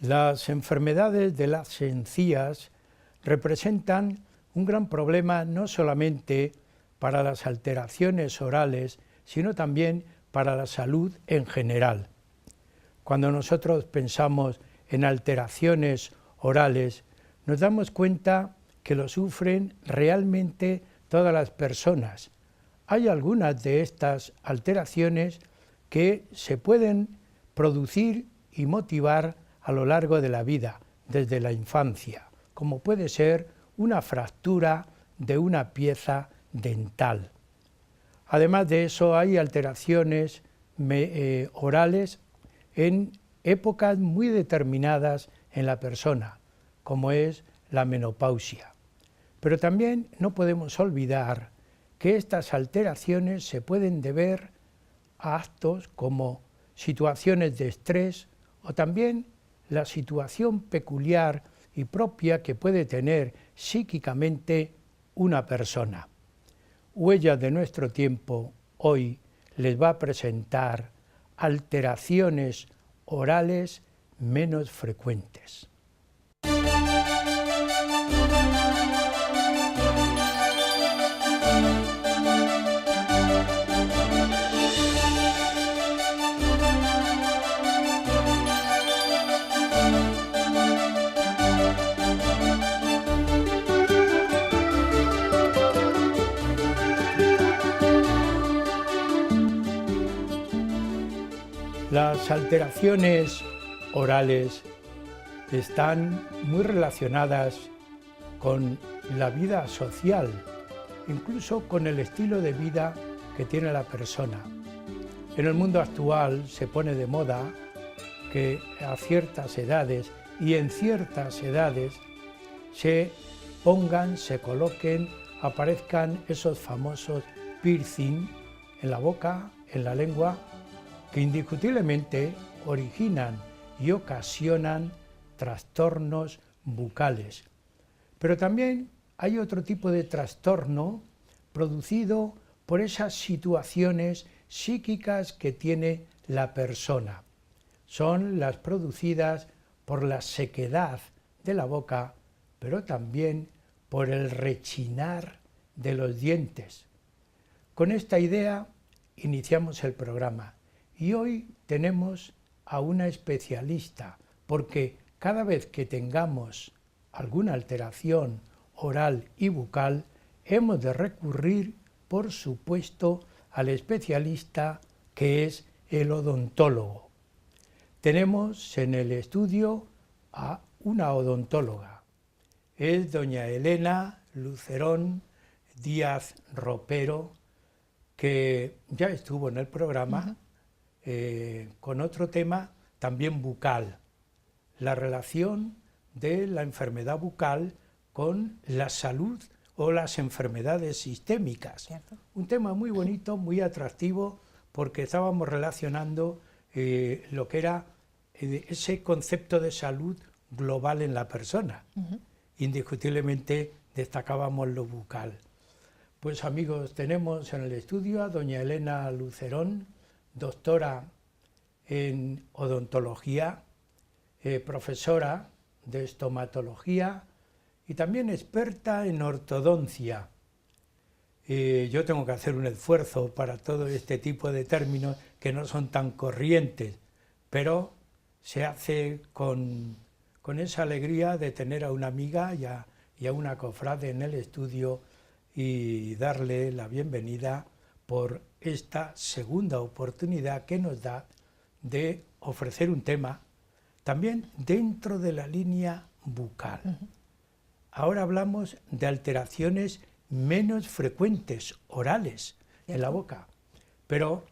Las enfermedades de las encías representan un gran problema no solamente para las alteraciones orales, sino también para la salud en general. Cuando nosotros pensamos en alteraciones orales, nos damos cuenta que lo sufren realmente todas las personas. Hay algunas de estas alteraciones que se pueden producir y motivar a lo largo de la vida, desde la infancia, como puede ser una fractura de una pieza dental. Además de eso, hay alteraciones orales en épocas muy determinadas en la persona, como es la menopausia. Pero también no podemos olvidar que estas alteraciones se pueden deber a actos como situaciones de estrés o también la situación peculiar y propia que puede tener psíquicamente una persona. Huellas de nuestro tiempo hoy les va a presentar alteraciones orales menos frecuentes. Las alteraciones orales están muy relacionadas con la vida social, incluso con el estilo de vida que tiene la persona. En el mundo actual se pone de moda que a ciertas edades y en ciertas edades se pongan, se coloquen, aparezcan esos famosos piercing en la boca, en la lengua, que indiscutiblemente originan y ocasionan trastornos bucales. Pero también hay otro tipo de trastorno producido por esas situaciones psíquicas que tiene la persona. Son las producidas por la sequedad de la boca, pero también por el rechinar de los dientes. Con esta idea iniciamos el programa. Y hoy tenemos a una especialista, porque cada vez que tengamos alguna alteración oral y bucal, hemos de recurrir, por supuesto, al especialista que es el odontólogo. Tenemos en el estudio a una odontóloga. Es doña Elena Lucerón Díaz Ropero, que ya estuvo en el programa. Con otro tema también bucal, la relación de la enfermedad bucal con la salud o las enfermedades sistémicas. ¿Cierto? Un tema muy bonito, muy atractivo, porque estábamos relacionando lo que era ese concepto de salud global en la persona. Indiscutiblemente destacábamos lo bucal. Pues amigos, tenemos en el estudio a doña Elena Lucerón, doctora en odontología, profesora de estomatología y también experta en ortodoncia. Yo tengo que hacer un esfuerzo para todo este tipo de términos que no son tan corrientes, pero se hace con esa alegría de tener a una amiga y a una cofrade en el estudio y darle la bienvenida por esta segunda oportunidad que nos da de ofrecer un tema también dentro de la línea bucal. Ahora hablamos de alteraciones menos frecuentes, orales, en la boca. Pero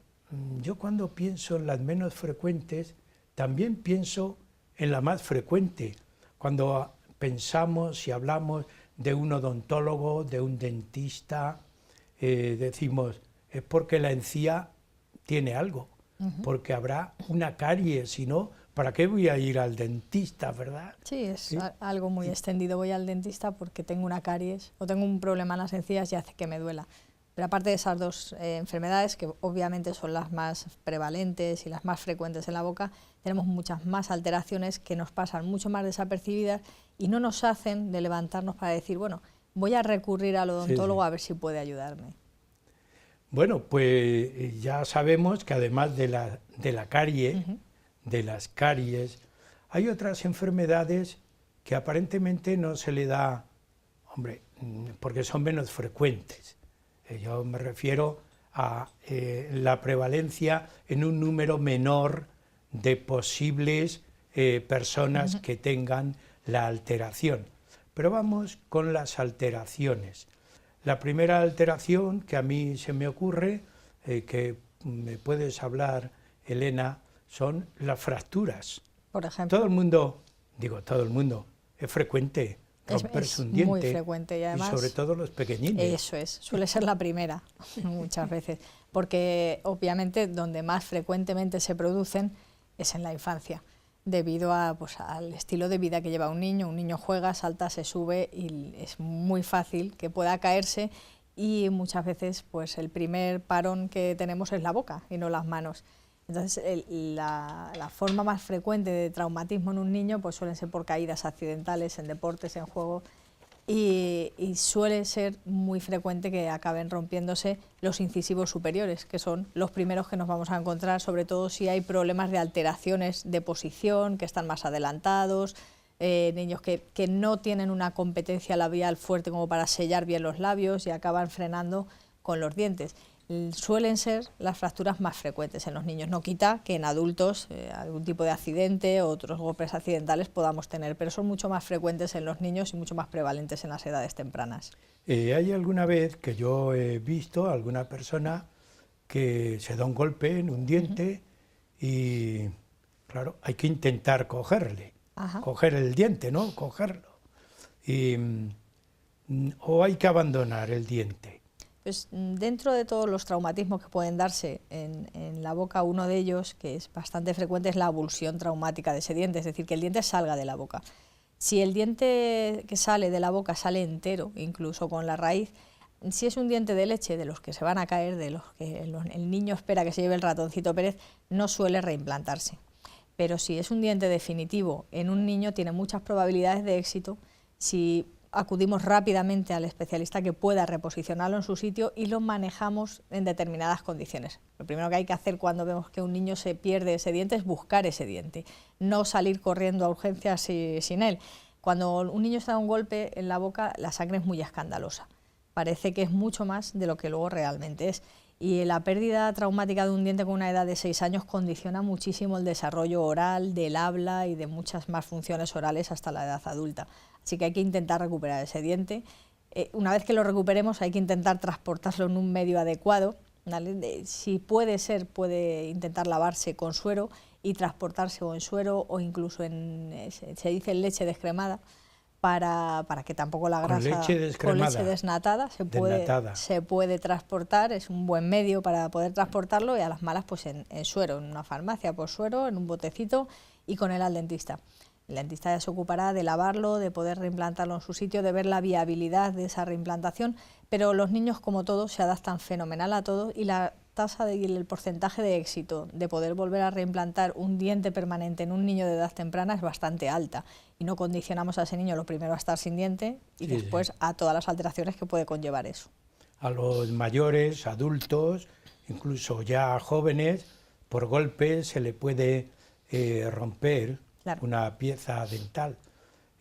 yo cuando pienso en las menos frecuentes, también pienso en la más frecuente. Cuando pensamos y hablamos de un odontólogo, de un dentista, decimos, es porque la encía tiene algo, porque habrá una caries, si no, ¿para qué voy a ir al dentista, verdad? Sí, es algo muy extendido. Voy al dentista porque tengo una caries o tengo un problema en las encías y hace que me duela. Pero aparte de esas dos enfermedades, que obviamente son las más prevalentes y las más frecuentes en la boca, tenemos muchas más alteraciones que nos pasan mucho más desapercibidas y no nos hacen de levantarnos para decir, bueno, voy a recurrir al odontólogo a ver si puede ayudarme. Bueno, pues ya sabemos que además de la carie, de las caries, hay otras enfermedades que aparentemente no se le da, hombre, porque son menos frecuentes. Yo me refiero a la prevalencia en un número menor de posibles personas que tengan la alteración. Pero vamos con las alteraciones. La primera alteración que a mí se me ocurre, que me puedes hablar, Elena, son las fracturas. Por ejemplo. Todo el mundo, es frecuente romperse un diente. Muy frecuente y además, sobre todo los pequeñines. Eso es, suele ser la primera muchas veces, porque obviamente donde más frecuentemente se producen es en la infancia, debido a, pues, al estilo de vida que lleva un niño juega, salta, se sube y es muy fácil que pueda caerse y muchas veces pues el primer parón que tenemos es la boca y no las manos. Entonces la forma más frecuente de traumatismo en un niño pues suelen ser por caídas accidentales en deportes, en juego y suele ser muy frecuente que acaben rompiéndose los incisivos superiores, que son los primeros que nos vamos a encontrar, sobre todo si hay problemas de alteraciones de posición, que están más adelantados, niños que no tienen una competencia labial fuerte como para sellar bien los labios y acaban frenando con los dientes. Suelen ser las fracturas más frecuentes en los niños, no quita que en adultos algún tipo de accidente o otros golpes accidentales podamos tener, pero son mucho más frecuentes en los niños y mucho más prevalentes en las edades tempranas. Hay alguna vez que yo he visto a alguna persona que se da un golpe en un diente y claro, hay que intentar coger el diente, ¿no? Cogerlo. O hay que abandonar el diente. Pues dentro de todos los traumatismos que pueden darse en la boca, uno de ellos, que es bastante frecuente, es la avulsión traumática de ese diente, es decir, que el diente salga de la boca. Si el diente que sale de la boca sale entero, incluso con la raíz, si es un diente de leche de los que se van a caer, de los que el niño espera que se lleve el ratoncito Pérez, no suele reimplantarse. Pero si es un diente definitivo en un niño, tiene muchas probabilidades de éxito si acudimos rápidamente al especialista que pueda reposicionarlo en su sitio y lo manejamos en determinadas condiciones. Lo primero que hay que hacer cuando vemos que un niño se pierde ese diente es buscar ese diente, no salir corriendo a urgencias sin él. Cuando un niño se da un golpe en la boca, la sangre es muy escandalosa. Parece que es mucho más de lo que luego realmente es. Y la pérdida traumática de un diente con una edad de 6 años condiciona muchísimo el desarrollo oral, del habla y de muchas más funciones orales hasta la edad adulta. Así que hay que intentar recuperar ese diente. Una vez que lo recuperemos hay que intentar transportarlo en un medio adecuado, ¿vale? Si puede ser, puede intentar lavarse con suero y transportarse o en suero o incluso se dice leche descremada, para que tampoco la grasa con leche desnatada se puede transportar, es un buen medio para poder transportarlo y a las malas pues en suero, en una farmacia por suero, en un botecito y con él al dentista. El dentista ya se ocupará de lavarlo, de poder reimplantarlo en su sitio, de ver la viabilidad de esa reimplantación, pero los niños como todos se adaptan fenomenal a todo y la tasa y el porcentaje de éxito de poder volver a reimplantar un diente permanente en un niño de edad temprana es bastante alta y no condicionamos a ese niño lo primero a estar sin diente y después a todas las alteraciones que puede conllevar eso. A los mayores, adultos, incluso ya jóvenes, por golpes se le puede romper una pieza dental.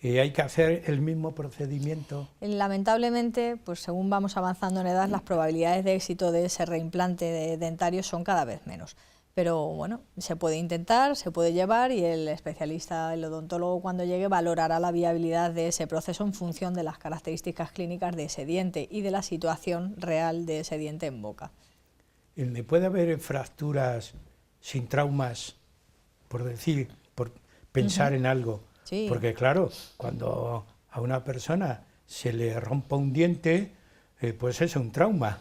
¿Hay que hacer el mismo procedimiento? Lamentablemente, pues según vamos avanzando en edad, las probabilidades de éxito de ese reimplante dentario son cada vez menos. Pero bueno, se puede intentar, se puede llevar y el especialista, el odontólogo cuando llegue valorará la viabilidad de ese proceso en función de las características clínicas de ese diente y de la situación real de ese diente en boca. ¿Puede haber fracturas sin traumas, por pensar en algo? Sí. Porque claro, cuando a una persona se le rompa un diente, pues es un trauma.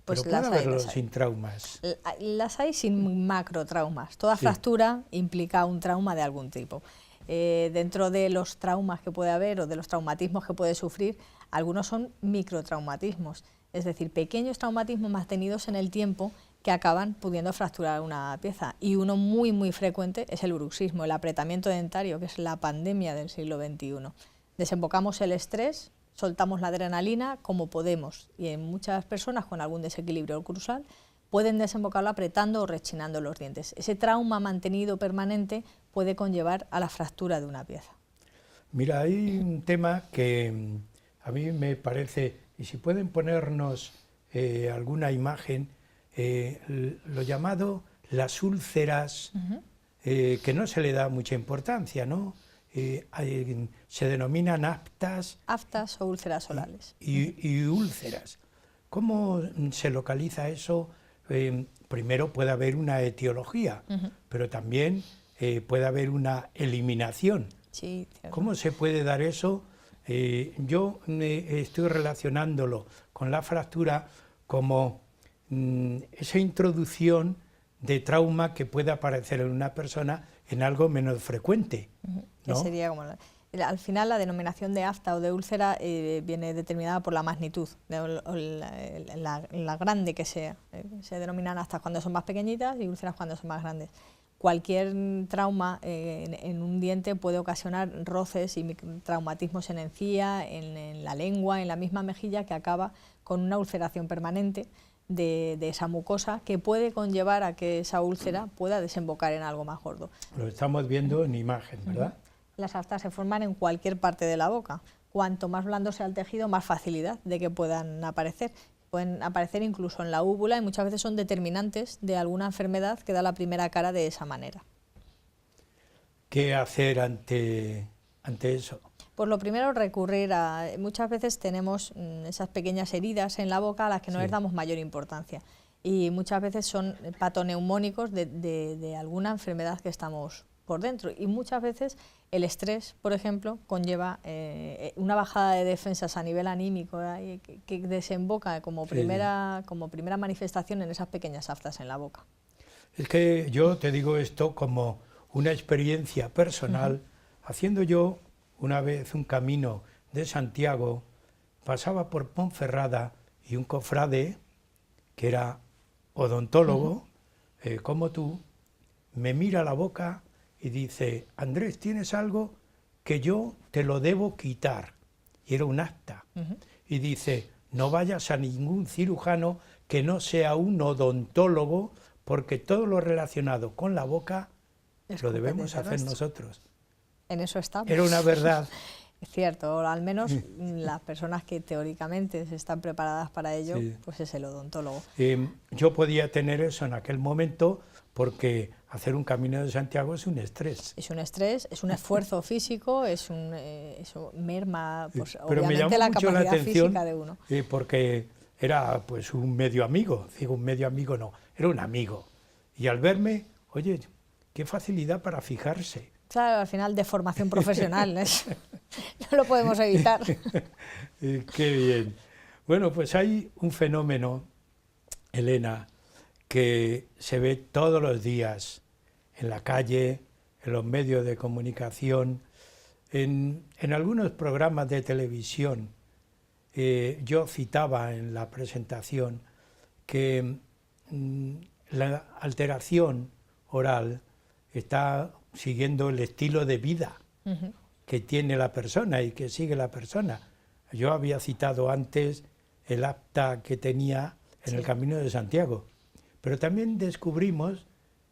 Pues pero puede haberlo sin traumas. Las hay sin macrotraumas. Toda fractura implica un trauma de algún tipo. Dentro de los traumas que puede haber o de los traumatismos que puede sufrir, algunos son microtraumatismos. es decir, pequeños traumatismos mantenidos en el tiempo que acaban pudiendo fracturar una pieza. Y uno muy, muy frecuente es el bruxismo, el apretamiento dentario, que es la pandemia del siglo XXI. Desembocamos el estrés, soltamos la adrenalina como podemos, y en muchas personas con algún desequilibrio oclusal pueden desembocarlo apretando o rechinando los dientes. Ese trauma mantenido permanente puede conllevar a la fractura de una pieza. Mira, hay un tema que a mí me parece, y si pueden ponernos alguna imagen, lo llamado las úlceras, que no se le da mucha importancia, ¿no? Se denominan aftas. Aftas o úlceras orales. Y úlceras. ¿Cómo se localiza eso? Primero puede haber una etiología, pero también puede haber una eliminación. Sí, ¿Cómo se puede dar eso? Yo estoy relacionándolo con la fractura como esa introducción de trauma que puede aparecer en una persona en algo menos frecuente, ¿no? Que sería como al final la denominación de afta o de úlcera viene determinada por la magnitud, la grande que sea. Se denominan aftas cuando son más pequeñitas y úlceras cuando son más grandes. Cualquier trauma en un diente puede ocasionar roces y traumatismos en encía, en la lengua, en la misma mejilla, que acaba con una ulceración permanente de esa mucosa, que puede conllevar a que esa úlcera pueda desembocar en algo más gordo. Lo estamos viendo en imagen, ¿verdad? Las aftas se forman en cualquier parte de la boca. Cuanto más blando sea el tejido, más facilidad de que puedan aparecer. Pueden aparecer incluso en la úvula y muchas veces son determinantes de alguna enfermedad que da la primera cara de esa manera. ¿Qué hacer ante eso? Pues lo primero, recurrir a... Muchas veces tenemos esas pequeñas heridas en la boca a las que no les damos mayor importancia. Y muchas veces son patoneumónicos de alguna enfermedad que estamos por dentro. Y muchas veces el estrés, por ejemplo, conlleva una bajada de defensas a nivel anímico, que desemboca como primera manifestación en esas pequeñas aftas en la boca. Es que yo te digo esto como una experiencia personal. Haciendo yo una vez un camino de Santiago, pasaba por Ponferrada y un cofrade, que era odontólogo, como tú, me mira la boca y dice: Andrés, ¿tienes algo que yo te lo debo quitar? Y era un afta. Y dice: no vayas a ningún cirujano que no sea un odontólogo, porque todo lo relacionado con la boca lo debemos hacer nosotros. En eso estamos. Era una verdad. Es cierto, o al menos las personas que teóricamente están preparadas para ello, pues es el odontólogo. Yo podía tener eso en aquel momento, porque hacer un camino de Santiago es un estrés. Es un estrés, es un esfuerzo físico, eso merma, pues, pero obviamente, la capacidad física de uno. Porque era pues un medio amigo, digo un medio amigo no, era un amigo. Y al verme, oye, qué facilidad para fijarse. Claro, al final de formación profesional, no lo podemos evitar. Qué bien. Bueno, pues hay un fenómeno, Elena, que se ve todos los días en la calle, en los medios de comunicación, en algunos programas de televisión. Yo citaba en la presentación que la alteración oral está siguiendo el estilo de vida que tiene la persona y que sigue la persona. Yo había citado antes el afta que tenía en el Camino de Santiago, pero también descubrimos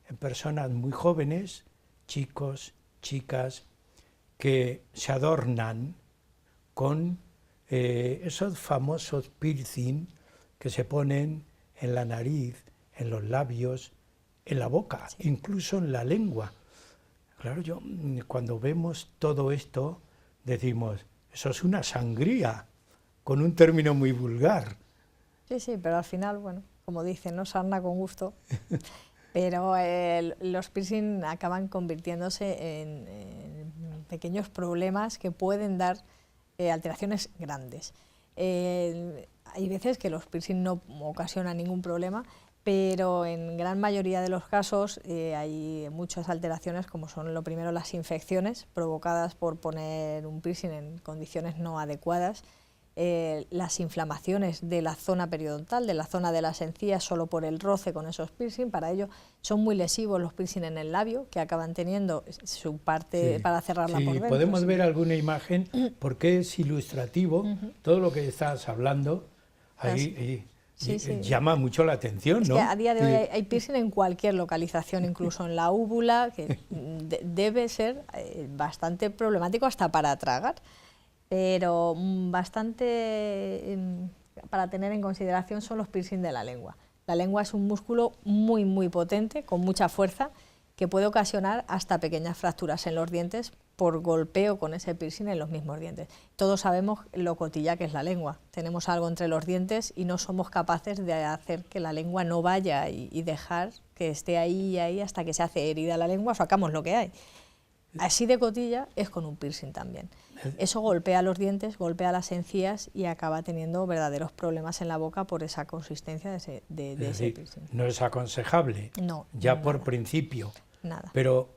en personas muy jóvenes, chicos, chicas, que se adornan con esos famosos piercing que se ponen en la nariz, en los labios, en la boca, incluso en la lengua. Claro, cuando vemos todo esto, decimos, eso es una sangría, con un término muy vulgar. Sí, pero al final, bueno, como dicen, no sarna con gusto, pero los piercing acaban convirtiéndose en pequeños problemas que pueden dar alteraciones grandes. Hay veces que los piercing no ocasionan ningún problema, pero en gran mayoría de los casos hay muchas alteraciones, como son lo primero las infecciones provocadas por poner un piercing en condiciones no adecuadas, las inflamaciones de la zona periodontal, de la zona de las encías, solo por el roce con esos piercing. Para ello son muy lesivos los piercing en el labio, que acaban teniendo su parte para cerrarla por dentro. Podemos ver alguna imagen, porque es ilustrativo todo lo que estás hablando. Ahí llama mucho la atención, ¿no? Es que a día de hoy hay piercing en cualquier localización, incluso en la úvula, que debe ser bastante problemático hasta para tragar, pero bastante para tener en consideración son los piercing de la lengua. La lengua es un músculo muy, muy potente, con mucha fuerza, que puede ocasionar hasta pequeñas fracturas en los dientes por golpeo con ese piercing en los mismos dientes. Todos sabemos lo cotilla que es la lengua. Tenemos algo entre los dientes y no somos capaces de hacer que la lengua no vaya y dejar que esté ahí y ahí hasta que se hace herida la lengua, sacamos lo que hay. Así de cotilla es con un piercing también. Eso golpea los dientes, golpea las encías y acaba teniendo verdaderos problemas en la boca por esa consistencia de ese piercing. No es aconsejable, no, ya no, por nada. principio. Nada. Pero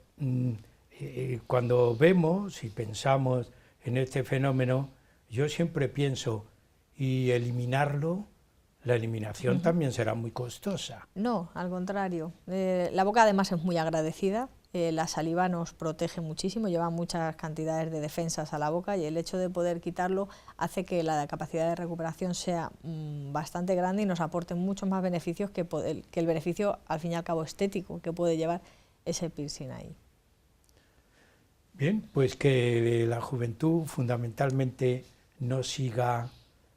cuando vemos y pensamos en este fenómeno, yo siempre pienso, y eliminarlo, la eliminación también será muy costosa. No, al contrario. La boca además es muy agradecida. La saliva nos protege muchísimo, lleva muchas cantidades de defensas a la boca, y el hecho de poder quitarlo hace que la capacidad de recuperación sea bastante grande y nos aporte muchos más beneficios que el beneficio, al fin y al cabo, estético que puede llevar ese piercing ahí. Bien, pues que la juventud fundamentalmente no siga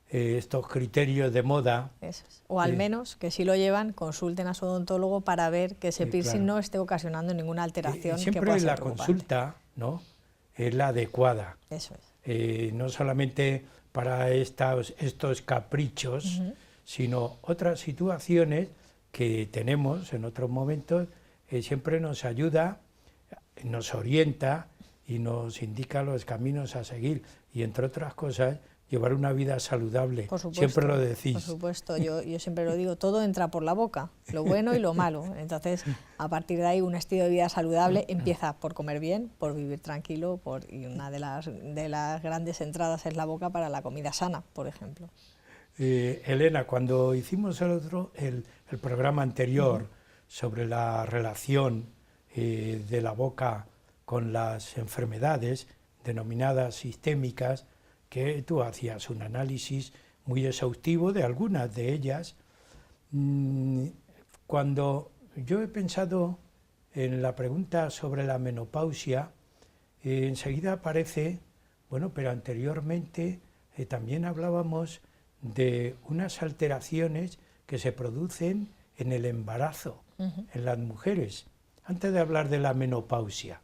estos criterios de moda. Eso es. O al menos que si lo llevan, consulten a su odontólogo para ver que ese piercing no esté ocasionando ninguna alteración. Siempre la consulta, ¿no?, es la adecuada. Eso es. No solamente para estos caprichos, sino otras situaciones que tenemos en otros momentos, siempre nos ayuda, nos orienta y nos indica los caminos a seguir, y entre otras cosas, llevar una vida saludable. Por supuesto, siempre lo decís. Por supuesto, yo siempre lo digo, todo entra por la boca, lo bueno y lo malo. Entonces, a partir de ahí, un estilo de vida saludable empieza por comer bien, por vivir tranquilo, y una de las grandes entradas es la boca para la comida sana, por ejemplo. Elena, cuando hicimos el programa anterior sobre la relación de la boca con las enfermedades denominadas sistémicas, que tú hacías un análisis muy exhaustivo de algunas de ellas, cuando yo he pensado en la pregunta sobre la menopausia, enseguida aparece, bueno, pero anteriormente también hablábamos de unas alteraciones que se producen en el embarazo, en las mujeres. Antes de hablar de la menopausia,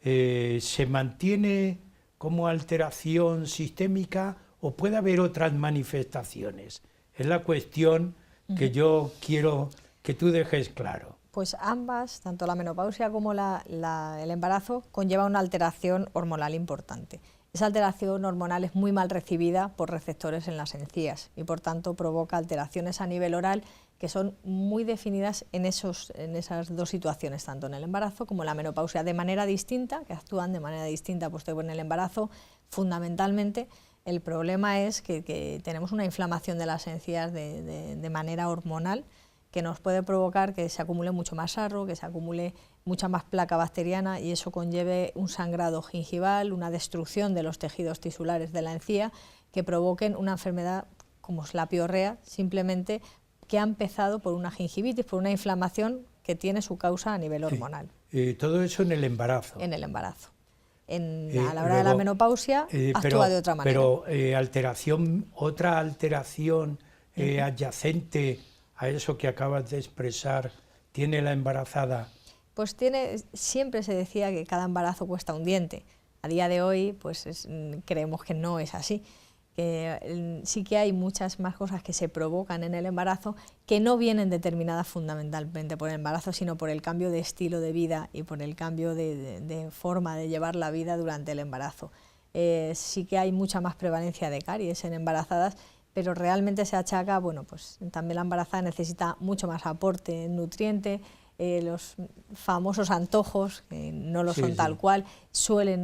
¿se mantiene como alteración sistémica o puede haber otras manifestaciones? Es la cuestión que yo quiero que tú dejes claro. Pues ambas, tanto la menopausia como el embarazo, conlleva una alteración hormonal importante. Esa alteración hormonal es muy mal recibida por receptores en las encías y por tanto provoca alteraciones a nivel oral que son muy definidas en esas dos situaciones, tanto en el embarazo como en la menopausia, de manera distinta, que actúan de manera distinta, puesto que en el embarazo fundamentalmente el problema es que tenemos una inflamación de las encías de manera hormonal, que nos puede provocar que se acumule mucho más sarro, que se acumule mucha más placa bacteriana, y eso conlleve un sangrado gingival, una destrucción de los tejidos tisulares de la encía, que provoquen una enfermedad como es la piorrea, simplemente que ha empezado por una gingivitis, por una inflamación que tiene su causa a nivel hormonal. Todo eso en el embarazo. En el embarazo. A la hora de la menopausia actúa de otra manera. Pero otra alteración adyacente a eso que acabas de expresar, ¿tiene la embarazada? Pues siempre se decía que cada embarazo cuesta un diente. A día de hoy pues creemos que no es así, que sí que hay muchas más cosas que se provocan en el embarazo que no vienen determinadas fundamentalmente por el embarazo, sino por el cambio de estilo de vida y por el cambio de forma de llevar la vida durante el embarazo. Sí que hay mucha más prevalencia de caries en embarazadas, pero realmente se achaca, bueno, pues también la embarazada necesita mucho más aporte nutriente, los famosos antojos, que no lo son tal cual, suelen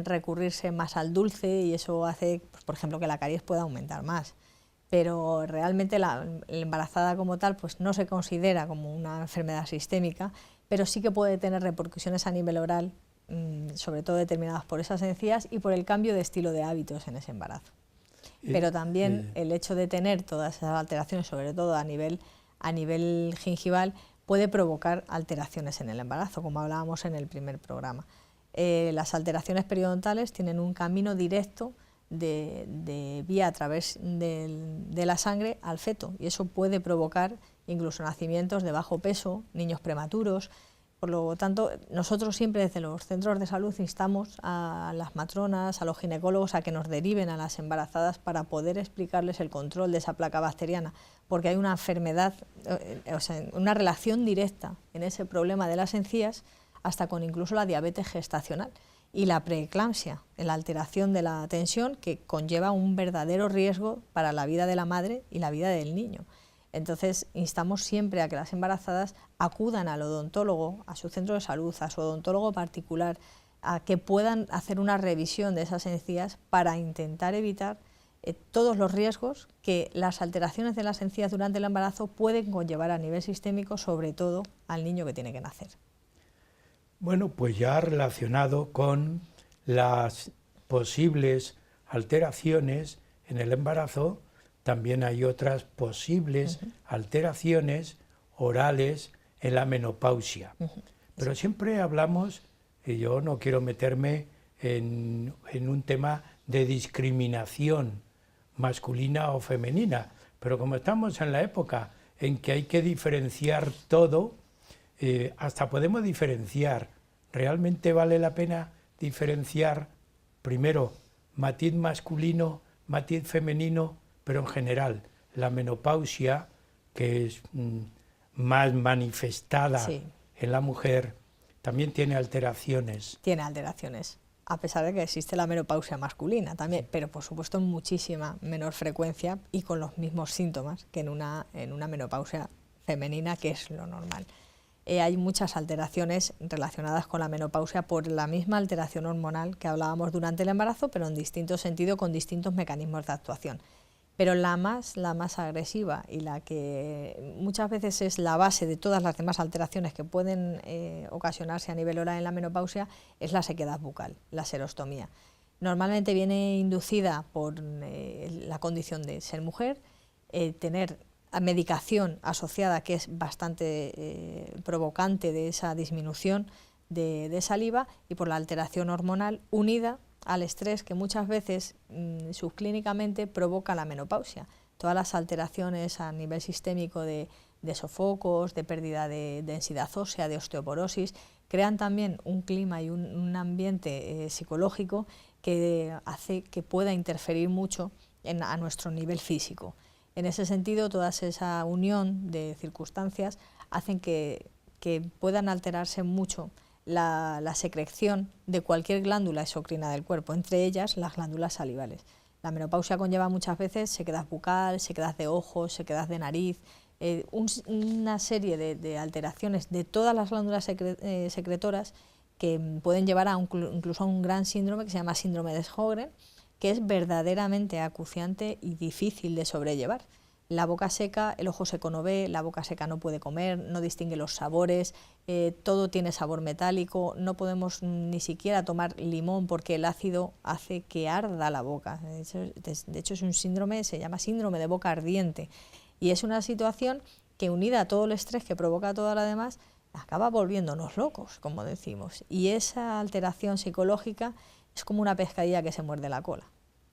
recurrirse más al dulce y eso hace, pues, por ejemplo, que la caries pueda aumentar más. Pero realmente la embarazada como tal pues no se considera como una enfermedad sistémica, pero sí que puede tener repercusiones a nivel oral, sobre todo determinadas por esas encías y por el cambio de estilo de hábitos en ese embarazo. Pero también el hecho de tener todas esas alteraciones, sobre todo a nivel gingival, puede provocar alteraciones en el embarazo, como hablábamos en el primer programa. Las alteraciones periodontales tienen un camino directo de vía a través de la sangre al feto y eso puede provocar incluso nacimientos de bajo peso, niños prematuros. Por lo tanto, nosotros siempre desde los centros de salud instamos a las matronas, a los ginecólogos a que nos deriven a las embarazadas para poder explicarles el control de esa placa bacteriana, porque hay una enfermedad, o sea, una relación directa en ese problema de las encías hasta con incluso la diabetes gestacional y la preeclampsia, en la alteración de la tensión que conlleva un verdadero riesgo para la vida de la madre y la vida del niño. Entonces, instamos siempre a que las embarazadas acudan al odontólogo, a su centro de salud, a su odontólogo particular, a que puedan hacer una revisión de esas encías para intentar evitar todos los riesgos que las alteraciones de las encías durante el embarazo pueden conllevar a nivel sistémico, sobre todo al niño que tiene que nacer. Bueno, pues ya relacionado con las posibles alteraciones en el embarazo, también hay otras posibles alteraciones orales en la menopausia. Pero siempre hablamos, y yo no quiero meterme en un tema de discriminación masculina o femenina, pero como estamos en la época en que hay que diferenciar todo, hasta podemos diferenciar. ¿Realmente vale la pena diferenciar primero matiz masculino, matiz femenino? Pero en general, la menopausia, que es más manifestada en la mujer, también tiene alteraciones. Tiene alteraciones, a pesar de que existe la menopausia masculina también, pero por supuesto en muchísima menor frecuencia y con los mismos síntomas que en una menopausia femenina, que es lo normal. Hay muchas alteraciones relacionadas con la menopausia por la misma alteración hormonal que hablábamos durante el embarazo, pero en distinto sentido, con distintos mecanismos de actuación. Pero la más agresiva y la que muchas veces es la base de todas las demás alteraciones que pueden ocasionarse a nivel oral en la menopausia es la sequedad bucal, la serostomía. Normalmente viene inducida por la condición de ser mujer, tener medicación asociada que es bastante provocante de esa disminución de saliva y por la alteración hormonal unida al estrés que muchas veces subclínicamente provoca la menopausia. Todas las alteraciones a nivel sistémico de sofocos, de pérdida de densidad ósea, de osteoporosis, crean también un clima y un ambiente psicológico que hace que pueda interferir mucho a nuestro nivel físico. En ese sentido, toda esa unión de circunstancias hacen que puedan alterarse mucho la secreción de cualquier glándula exocrina del cuerpo, entre ellas las glándulas salivales. La menopausia conlleva muchas veces sequedad bucal, sequedad de ojos, sequedad de nariz, una serie de alteraciones de todas las glándulas secretoras que pueden llevar incluso a un gran síndrome que se llama síndrome de Sjögren, que es verdaderamente acuciante y difícil de sobrellevar. La boca seca, el ojo seco no ve, la boca seca no puede comer, no distingue los sabores, todo tiene sabor metálico, no podemos ni siquiera tomar limón porque el ácido hace que arda la boca. De hecho es un síndrome, se llama síndrome de boca ardiente y es una situación que unida a todo el estrés que provoca toda la demás, acaba volviéndonos locos, como decimos. Y esa alteración psicológica es como una pescadilla que se muerde la cola.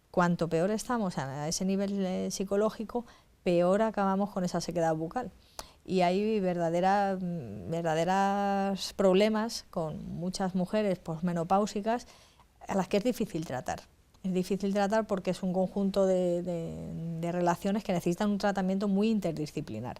Cuanto peor estamos a ese nivel psicológico, peor acabamos con esa sequedad bucal. Y hay verdaderos problemas con muchas mujeres posmenopáusicas a las que es difícil tratar. Es difícil tratar porque es un conjunto de relaciones que necesitan un tratamiento muy interdisciplinar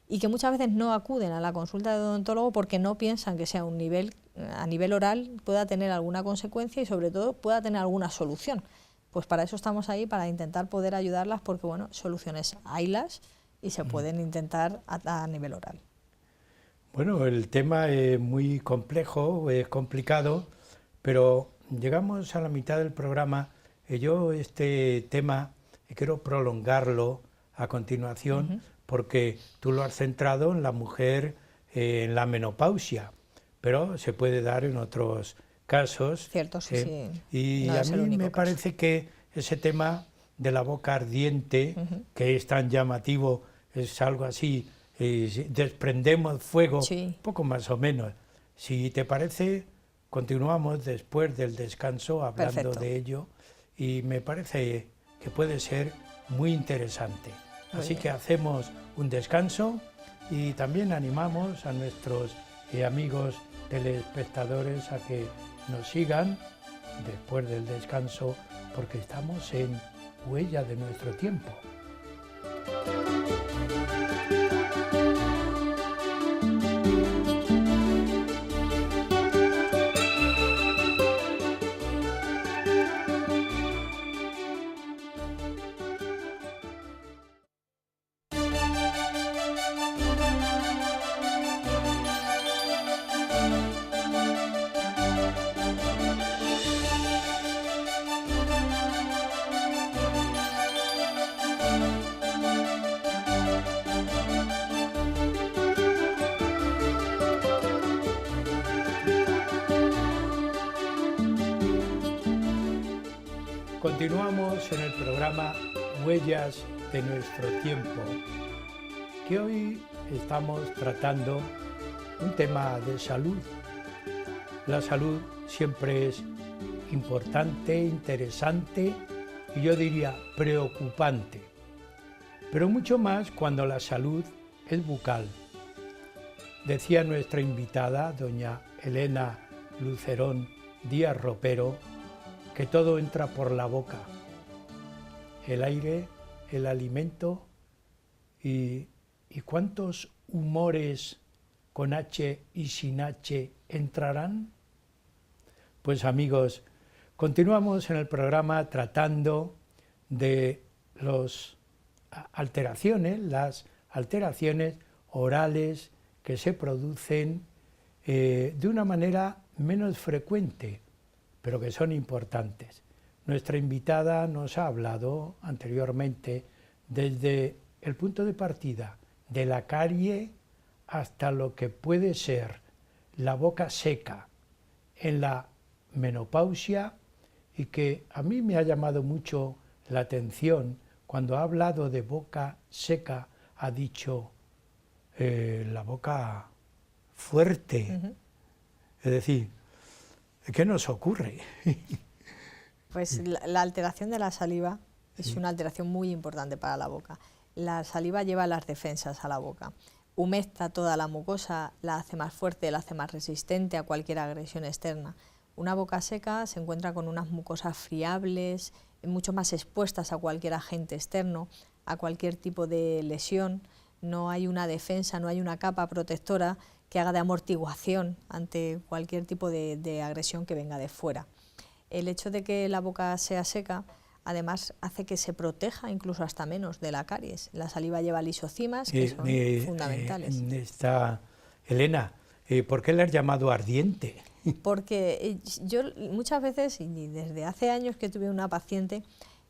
y que muchas veces no acuden a la consulta de odontólogo porque no piensan que sea a nivel oral pueda tener alguna consecuencia y sobre todo pueda tener alguna solución. Pues para eso estamos ahí, para intentar poder ayudarlas, porque bueno, soluciones haylas y se pueden intentar a nivel oral. Bueno, el tema es muy complejo, es complicado, pero llegamos a la mitad del programa y yo este tema quiero prolongarlo a continuación porque tú lo has centrado en la mujer en la menopausia, pero se puede dar en otros casos. Cierto, sí, sí. Y No a es el mí único me caso. parece que ese tema de la boca ardiente, que es tan llamativo, es algo así, desprendemos fuego, Sí. poco más o menos. Si te parece, continuamos después del descanso hablando Perfecto. de ello y me parece que puede ser muy interesante. Muy Así bien. que hacemos un descanso y también animamos a nuestros amigos telespectadores a que nos sigan después del descanso porque estamos en Huella de nuestro tiempo. Continuamos en el programa Huellas de nuestro tiempo, que hoy estamos tratando un tema de salud. La salud siempre es importante, interesante y yo diría preocupante, pero mucho más cuando la salud es bucal. Decía nuestra invitada, doña Elena Lucerón Díaz Ropero, que todo entra por la boca, el aire, el alimento y cuántos humores con H y sin H entrarán. Pues amigos, continuamos en el programa tratando de las alteraciones orales que se producen de una manera menos frecuente, pero que son importantes. Nuestra invitada nos ha hablado anteriormente desde el punto de partida de la carie hasta lo que puede ser la boca seca en la menopausia y que a mí me ha llamado mucho la atención cuando ha hablado de boca seca, ha dicho la boca fuerte. Es decir, ¿qué nos ocurre? Pues la alteración de la saliva es una alteración muy importante para la boca. La saliva lleva las defensas a la boca, humecta toda la mucosa, la hace más fuerte, la hace más resistente a cualquier agresión externa. Una boca seca se encuentra con unas mucosas friables, mucho más expuestas a cualquier agente externo, a cualquier tipo de lesión. No hay una defensa, no hay una capa protectora que haga de amortiguación ante cualquier tipo de agresión que venga de fuera. El hecho de que la boca sea seca, además, hace que se proteja incluso hasta menos de la caries. La saliva lleva lisocimas que son fundamentales. Elena, ¿por qué le has llamado ardiente? Porque yo muchas veces, y desde hace años que tuve una paciente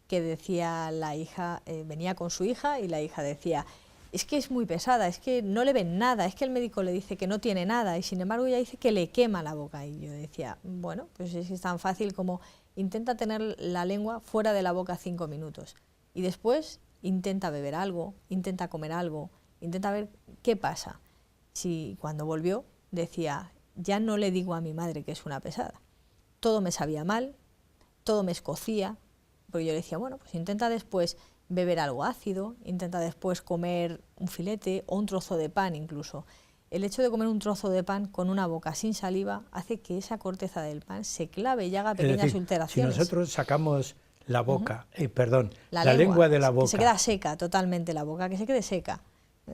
que decía, la hija, venía con su hija y la hija decía, es que es muy pesada, es que no le ven nada, es que el médico le dice que no tiene nada y sin embargo ella dice que le quema la boca. Y yo decía, bueno, pues es tan fácil como intenta tener la lengua fuera de la boca 5 minutos y después intenta beber algo, intenta comer algo, intenta ver qué pasa. Si cuando volvió decía, ya no le digo a mi madre que es una pesada, todo me sabía mal, todo me escocía, porque yo le decía, bueno, pues intenta después beber algo ácido, intenta después comer un filete o un trozo de pan incluso. El hecho de comer un trozo de pan con una boca sin saliva hace que esa corteza del pan se clave y haga pequeñas ulceraciones. Si nosotros sacamos la boca, la lengua lengua de la boca, que se queda seca totalmente la boca, que se quede seca.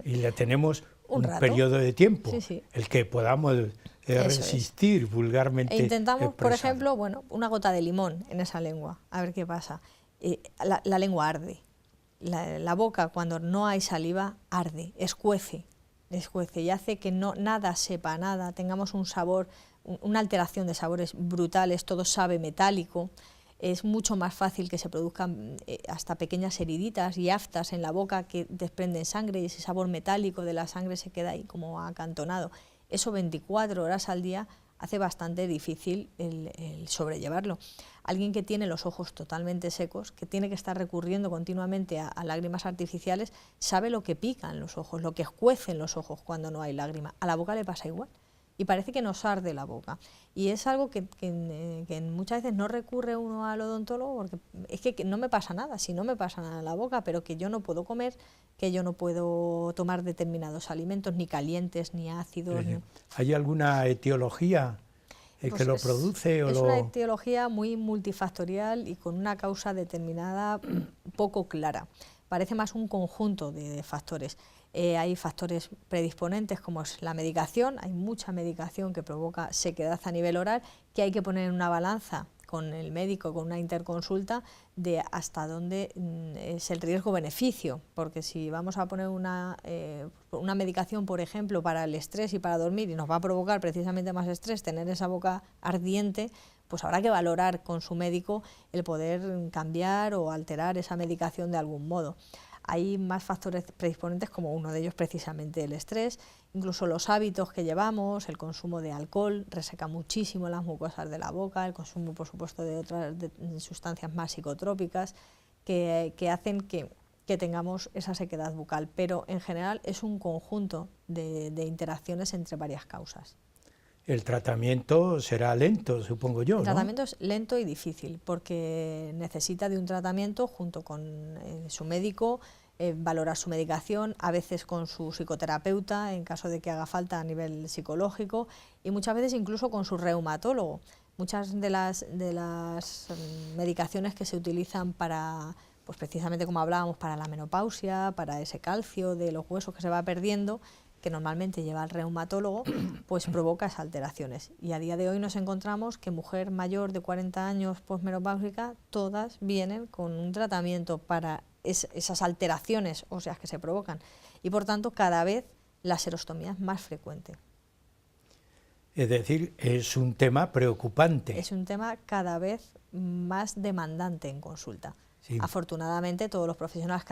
Y le tenemos un rato. periodo de tiempo, Sí. el que podamos resistir vulgarmente. E intentamos, expresado. por ejemplo, bueno, una gota de limón en esa lengua, a ver qué pasa. La lengua arde. La boca, cuando no hay saliva, arde, escuece. escuece y hace que nada sepa nada, tengamos un sabor, una alteración de sabores brutales, todo sabe metálico. Es mucho más fácil que se produzcan hasta pequeñas heriditas y aftas en la boca que desprenden sangre, y ese sabor metálico de la sangre se queda ahí como acantonado. Eso 24 horas al día hace bastante difícil el sobrellevarlo. Alguien que tiene los ojos totalmente secos, que tiene que estar recurriendo continuamente a lágrimas artificiales, sabe lo que pican los ojos, lo que escuecen los ojos cuando no hay lágrima. A la boca le pasa igual. Y parece que nos arde la boca. Y es algo que muchas veces no recurre uno al odontólogo porque es que no me pasa nada, si no me pasa nada en la boca, pero que yo no puedo comer, que yo no puedo tomar determinados alimentos, ni calientes, ni ácidos. Sí. ¿Hay alguna etiología que lo produce? Es una etiología muy multifactorial y con una causa determinada poco clara. Parece más un conjunto de factores. Hay factores predisponentes como es la medicación, hay mucha medicación que provoca sequedad a nivel oral, que hay que poner en una balanza con el médico, con una interconsulta, de hasta dónde es el riesgo-beneficio, porque si vamos a poner una medicación, por ejemplo, para el estrés y para dormir, y nos va a provocar precisamente más estrés, tener esa boca ardiente, pues habrá que valorar con su médico el poder cambiar o alterar esa medicación de algún modo. Hay más factores predisponentes, como uno de ellos precisamente el estrés, incluso los hábitos que llevamos, el consumo de alcohol reseca muchísimo las mucosas de la boca, el consumo por supuesto de otras sustancias más psicotrópicas que hacen que tengamos esa sequedad bucal, pero en general es un conjunto de interacciones entre varias causas. El tratamiento será lento, supongo yo, ¿no? El tratamiento es lento y difícil porque necesita de un tratamiento junto con su médico, valorar su medicación, a veces con su psicoterapeuta en caso de que haga falta a nivel psicológico, y muchas veces incluso con su reumatólogo. Muchas de las medicaciones que se utilizan para, pues precisamente como hablábamos, para la menopausia, para ese calcio de los huesos que se va perdiendo, que normalmente lleva el reumatólogo, pues provoca esas alteraciones. Y a día de hoy nos encontramos que mujer mayor de 40 años posmenopáusica, todas vienen con un tratamiento para esas alteraciones óseas que se provocan. Y por tanto, cada vez la serostomía es más frecuente. Es decir, es un tema preocupante. Es un tema cada vez más demandante en consulta. Sí. Afortunadamente todos los profesionales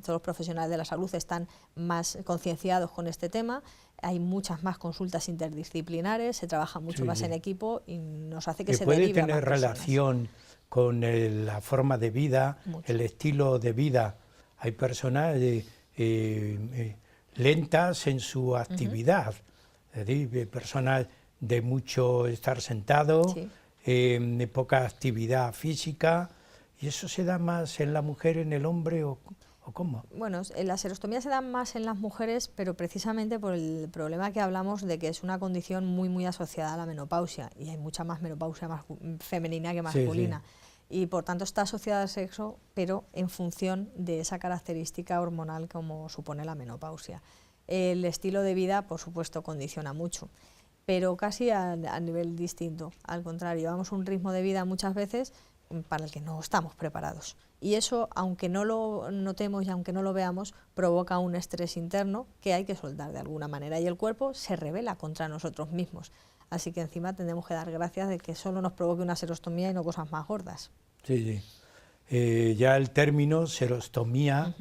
todos los profesionales de la salud están más concienciados con este tema, hay muchas más consultas interdisciplinares, se trabaja mucho más en equipo y nos hace que se derive a más ¿Puede tener relación con la forma de vida, el estilo de vida? Hay personas lentas en su actividad, es decir, personas de mucho estar sentado, de poca actividad física. ¿Y eso se da más en la mujer, en el hombre o cómo? Bueno, la serostomía se da más en las mujeres, pero precisamente por el problema que hablamos de que es una condición muy asociada a la menopausia, y hay mucha más menopausia femenina que masculina. Sí. Y por tanto está asociada al sexo, pero en función de esa característica hormonal como supone la menopausia. El estilo de vida, por supuesto, condiciona mucho, pero casi a nivel distinto. Al contrario, llevamos un ritmo de vida muchas veces para el que no estamos preparados. Y eso, aunque no lo notemos y aunque no lo veamos, provoca un estrés interno que hay que soltar de alguna manera, y el cuerpo se rebela contra nosotros mismos. Así que encima tendremos que dar gracias de que solo nos provoque una serostomía y no cosas más gordas. Sí. Ya el término serostomía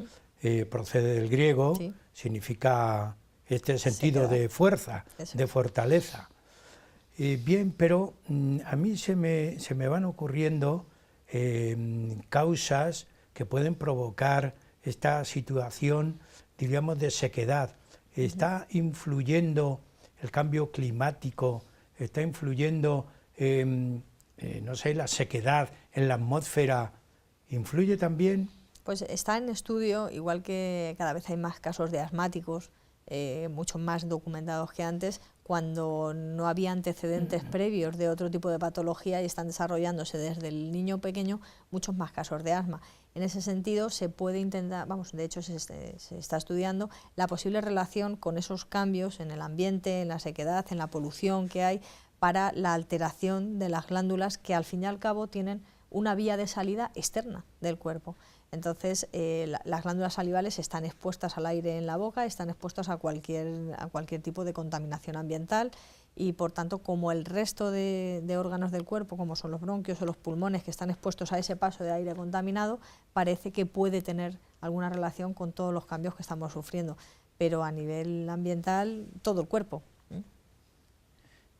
procede del griego, significa este sentido de fuerza, de fortaleza. Bien, pero a mí se me van ocurriendo causas que pueden provocar esta situación, diríamos, de sequedad. ¿Está influyendo el cambio climático? ¿Está influyendo, no sé, la sequedad en la atmósfera? ¿Influye también? Pues está en estudio, igual que cada vez hay más casos de asmáticos, mucho más documentados que antes, cuando no había antecedentes previos de otro tipo de patología, y están desarrollándose desde el niño pequeño muchos más casos de asma. En ese sentido se puede intentar, de hecho se está estudiando la posible relación con esos cambios en el ambiente, en la sequedad, en la polución que hay, para la alteración de las glándulas, que al fin y al cabo tienen una vía de salida externa del cuerpo. Entonces, las glándulas salivales están expuestas al aire en la boca, están expuestas a cualquier tipo de contaminación ambiental y, por tanto, como el resto de órganos del cuerpo, como son los bronquios o los pulmones, que están expuestos a ese paso de aire contaminado, parece que puede tener alguna relación con todos los cambios que estamos sufriendo. Pero a nivel ambiental, todo el cuerpo.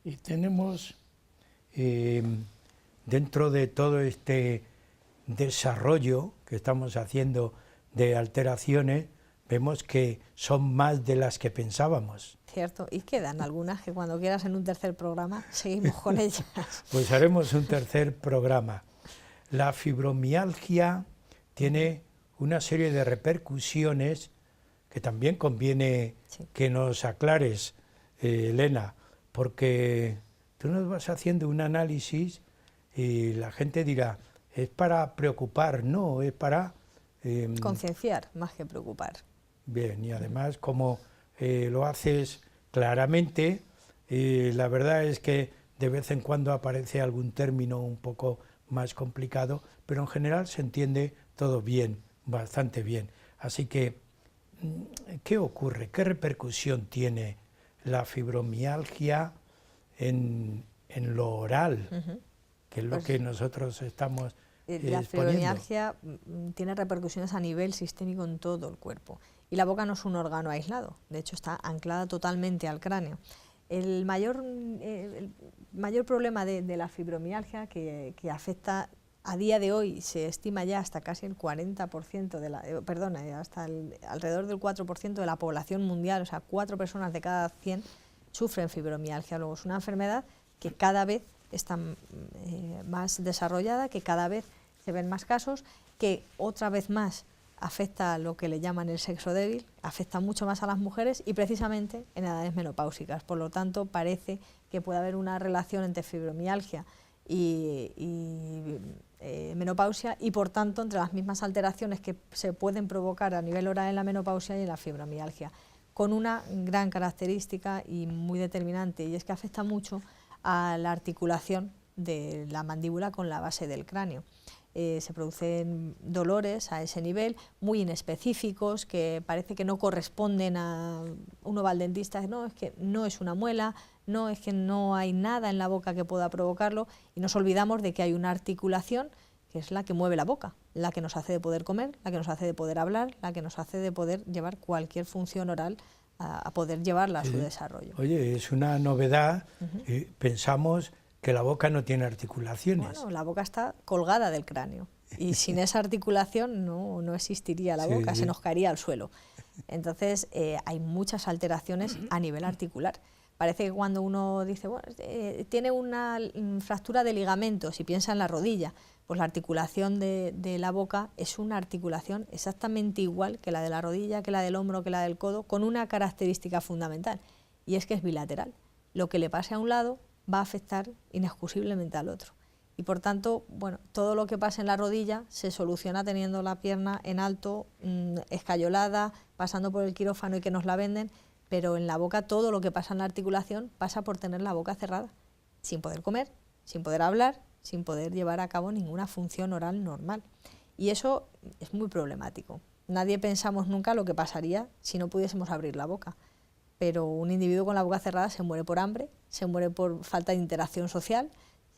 Y tenemos, dentro de todo este desarrollo que estamos haciendo de alteraciones, vemos que son más de las que pensábamos. Cierto, y quedan algunas que cuando quieras en un tercer programa seguimos con ellas. Pues haremos un tercer programa. La fibromialgia tiene una serie de repercusiones que también conviene que nos aclares, Elena, porque tú nos vas haciendo un análisis y la gente dirá, es para preocupar, no, es para... concienciar más que preocupar. Bien, y además como lo haces claramente, la verdad es que de vez en cuando aparece algún término un poco más complicado, pero en general se entiende todo bien, bastante bien. Así que, ¿qué ocurre? ¿Qué repercusión tiene la fibromialgia en lo oral? Que es lo que nosotros estamos la fibromialgia tiene repercusiones a nivel sistémico en todo el cuerpo. Y la boca no es un órgano aislado, de hecho está anclada totalmente al cráneo. El mayor problema de la fibromialgia que afecta a día de hoy, se estima ya hasta casi el 40%, hasta alrededor del 4% de la población mundial, o sea, 4 personas de cada 100 sufren fibromialgia. Luego es una enfermedad que cada vez está más desarrollada, que cada vez se ven más casos, que otra vez más afecta a lo que le llaman el sexo débil, afecta mucho más a las mujeres y precisamente en edades menopáusicas. Por lo tanto, parece que puede haber una relación entre fibromialgia y menopausia y, por tanto, entre las mismas alteraciones que se pueden provocar a nivel oral en la menopausia y en la fibromialgia, con una gran característica y muy determinante, y es que afecta mucho a la articulación de la mandíbula con la base del cráneo. Se producen dolores a ese nivel muy inespecíficos que parece que no corresponden a... Uno va al dentista y dice, no, es que no es una muela, no, es que no hay nada en la boca que pueda provocarlo, y nos olvidamos de que hay una articulación que es la que mueve la boca, la que nos hace de poder comer, la que nos hace de poder hablar, la que nos hace de poder llevar cualquier función oral a poder llevarla a su desarrollo. Oye, es una novedad, pensamos que la boca no tiene articulaciones. Bueno, la boca está colgada del cráneo y sin esa articulación no existiría la boca, se nos caería al suelo. Entonces hay muchas alteraciones a nivel articular. Parece que cuando uno dice, bueno, tiene una fractura de ligamentos y piensa en la rodilla, pues la articulación de la boca es una articulación exactamente igual que la de la rodilla, que la del hombro, que la del codo, con una característica fundamental, y es que es bilateral. Lo que le pase a un lado va a afectar inexcusablemente al otro. Y por tanto, bueno, todo lo que pasa en la rodilla se soluciona teniendo la pierna en alto, escayolada, pasando por el quirófano y que nos la venden, pero en la boca todo lo que pasa en la articulación pasa por tener la boca cerrada, sin poder comer, sin poder hablar, sin poder llevar a cabo ninguna función oral normal. Y eso es muy problemático. Nadie pensamos nunca lo que pasaría si no pudiésemos abrir la boca. Pero un individuo con la boca cerrada se muere por hambre, se muere por falta de interacción social,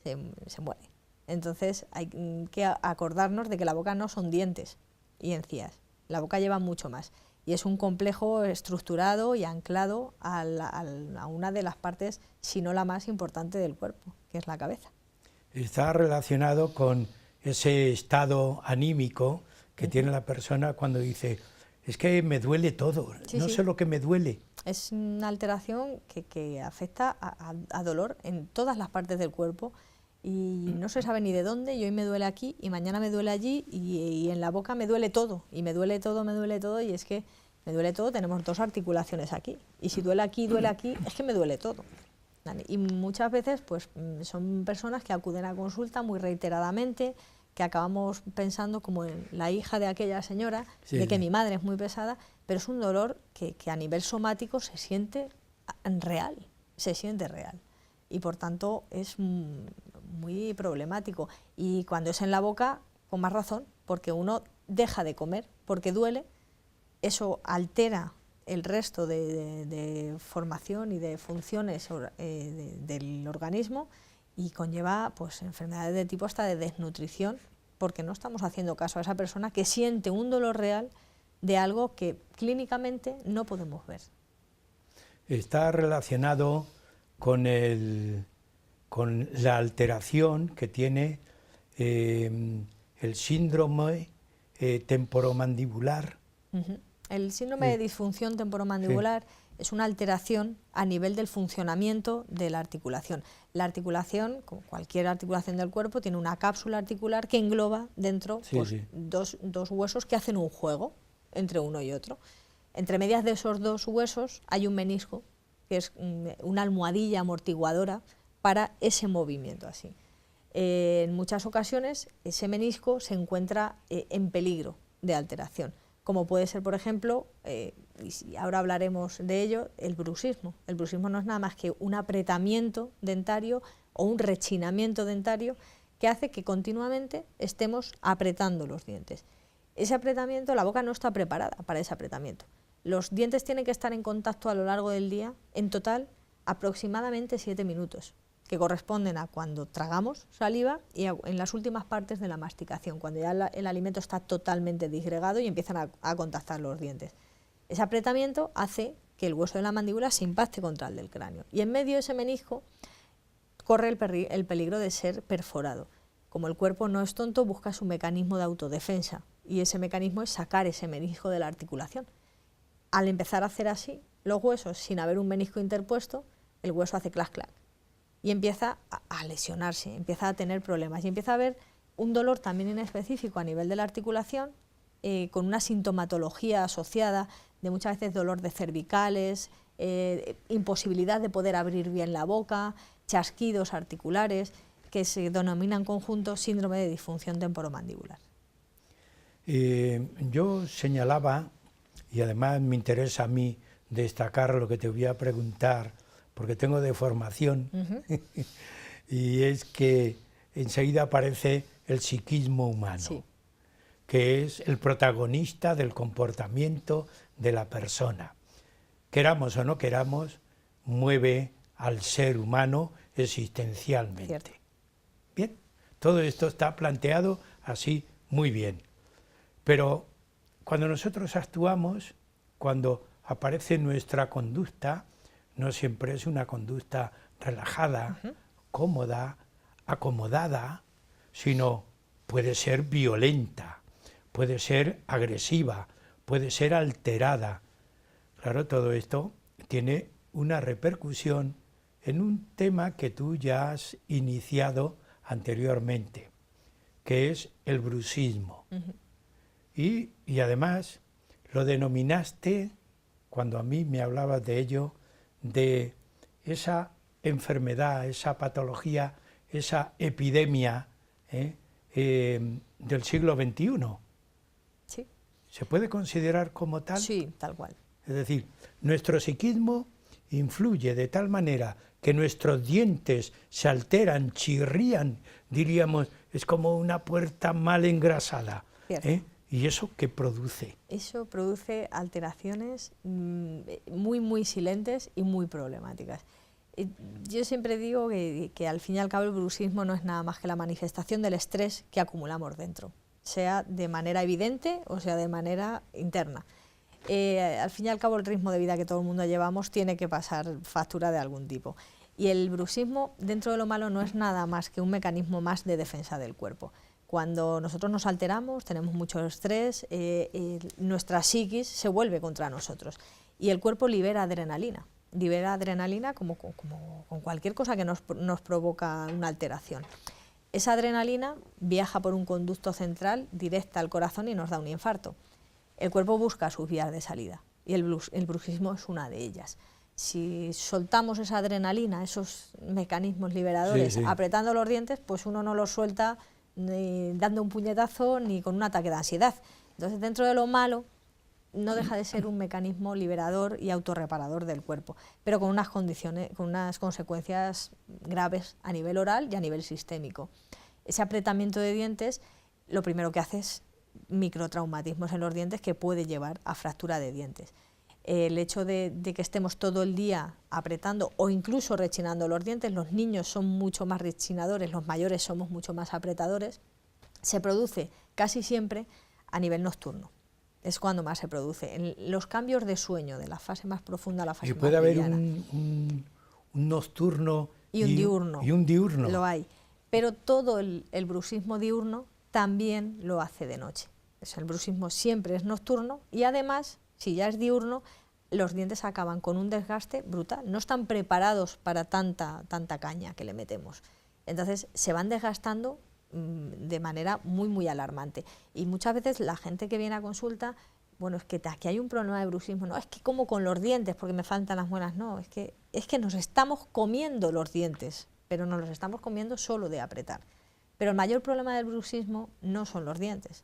se muere. Entonces hay que acordarnos de que la boca no son dientes y encías, la boca lleva mucho más. Y es un complejo estructurado y anclado a una de las partes, si no la más importante del cuerpo, que es la cabeza. Está relacionado con ese estado anímico que tiene la persona cuando dice, es que me duele todo, no sé lo que me duele. Es una alteración que afecta a dolor en todas las partes del cuerpo y no se sabe ni de dónde, y hoy me duele aquí y mañana me duele allí y en la boca me duele todo, y me duele todo, y es que me duele todo, tenemos 2 articulaciones aquí, y si duele aquí, es que me duele todo. Y muchas veces pues son personas que acuden a consulta muy reiteradamente, que acabamos pensando como en la hija de aquella señora, de que mi madre es muy pesada, pero es un dolor que a nivel somático se siente real, y por tanto es muy problemático. Y cuando es en la boca, con más razón, porque uno deja de comer, porque duele, eso altera el resto de formación y de funciones del organismo y conlleva pues enfermedades de tipo hasta de desnutrición, porque no estamos haciendo caso a esa persona que siente un dolor real de algo que clínicamente no podemos ver. Está relacionado con la alteración que tiene el síndrome temporomandibular. El síndrome de disfunción temporomandibular es una alteración a nivel del funcionamiento de la articulación. La articulación, como cualquier articulación del cuerpo, tiene una cápsula articular que engloba dentro dos huesos que hacen un juego entre uno y otro. Entre medias de esos dos huesos hay un menisco, que es una almohadilla amortiguadora para ese movimiento así. En muchas ocasiones ese menisco se encuentra en peligro de alteración, como puede ser, por ejemplo, y ahora hablaremos de ello, el bruxismo. El bruxismo no es nada más que un apretamiento dentario o un rechinamiento dentario que hace que continuamente estemos apretando los dientes. Ese apretamiento, la boca no está preparada para ese apretamiento. Los dientes tienen que estar en contacto a lo largo del día, en total, aproximadamente 7 minutos, que corresponden a cuando tragamos saliva y en las últimas partes de la masticación, cuando ya el alimento está totalmente disgregado y empiezan a contactar los dientes. Ese apretamiento hace que el hueso de la mandíbula se impacte contra el del cráneo y en medio de ese menisco corre el peligro de ser perforado. Como el cuerpo no es tonto, busca su mecanismo de autodefensa y ese mecanismo es sacar ese menisco de la articulación. Al empezar a hacer así los huesos sin haber un menisco interpuesto, el hueso hace clac clac y empieza a lesionarse, empieza a tener problemas y empieza a haber un dolor también inespecífico a nivel de la articulación, con una sintomatología asociada de muchas veces dolor de cervicales, imposibilidad de poder abrir bien la boca, chasquidos articulares, que se denominan en conjunto síndrome de disfunción temporomandibular. Yo señalaba, y además me interesa a mí destacar lo que te voy a preguntar, porque tengo de formación, y es que enseguida aparece el psiquismo humano, que es el protagonista del comportamiento de la persona. Queramos o no queramos, mueve al ser humano existencialmente. Cierto. Bien, todo esto está planteado así muy bien, pero cuando nosotros actuamos, cuando aparece nuestra conducta, no siempre es una conducta relajada, cómoda, acomodada, sino puede ser violenta, puede ser agresiva, puede ser alterada. Claro, todo esto tiene una repercusión en un tema que tú ya has iniciado anteriormente, que es el bruxismo. Y además lo denominaste, cuando a mí me hablabas de ello, de esa enfermedad, esa patología, esa epidemia del siglo XXI. Sí. ¿Se puede considerar como tal? Sí, tal cual. Es decir, nuestro psiquismo influye de tal manera que nuestros dientes se alteran, chirrían, diríamos, es como una puerta mal engrasada. ¿Y eso qué produce? Eso produce alteraciones muy silentes y muy problemáticas. Yo siempre digo que al fin y al cabo el bruxismo no es nada más que la manifestación del estrés que acumulamos dentro, sea de manera evidente o sea de manera interna. Al fin y al cabo el ritmo de vida que todo el mundo llevamos tiene que pasar factura de algún tipo. Y el bruxismo, dentro de lo malo, no es nada más que un mecanismo más de defensa del cuerpo. Cuando nosotros nos alteramos, tenemos mucho estrés, nuestra psiquis se vuelve contra nosotros y el cuerpo libera adrenalina. Libera adrenalina como con cualquier cosa que nos provoca una alteración. Esa adrenalina viaja por un conducto central directa al corazón y nos da un infarto. El cuerpo busca sus vías de salida y el bruxismo es una de ellas. Si soltamos esa adrenalina, esos mecanismos liberadores, apretando los dientes, pues uno no los suelta ni dando un puñetazo ni con un ataque de ansiedad. Entonces, dentro de lo malo, no deja de ser un mecanismo liberador y autorreparador del cuerpo, pero con unas condiciones, con unas consecuencias graves a nivel oral y a nivel sistémico. Ese apretamiento de dientes lo primero que hace es microtraumatismos en los dientes que puede llevar a fractura de dientes. El hecho de que estemos todo el día apretando o incluso rechinando los dientes, los niños son mucho más rechinadores, los mayores somos mucho más apretadores, se produce casi siempre a nivel nocturno. Es cuando más se produce. En los cambios de sueño, de la fase más profunda a la fase más puede haber mediana. un nocturno y un diurno. Y un diurno. Lo hay. Pero todo el bruxismo diurno también lo hace de noche. El bruxismo siempre es nocturno y además, si ya es diurno, los dientes acaban con un desgaste brutal. No están preparados para tanta caña que le metemos. Entonces se van desgastando de manera muy alarmante. Y muchas veces la gente que viene a consulta, bueno, es que aquí hay un problema de bruxismo, no, es que como con los dientes porque me faltan las muelas, no, es que nos estamos comiendo los dientes, pero nos los estamos comiendo solo de apretar. Pero el mayor problema del bruxismo no son los dientes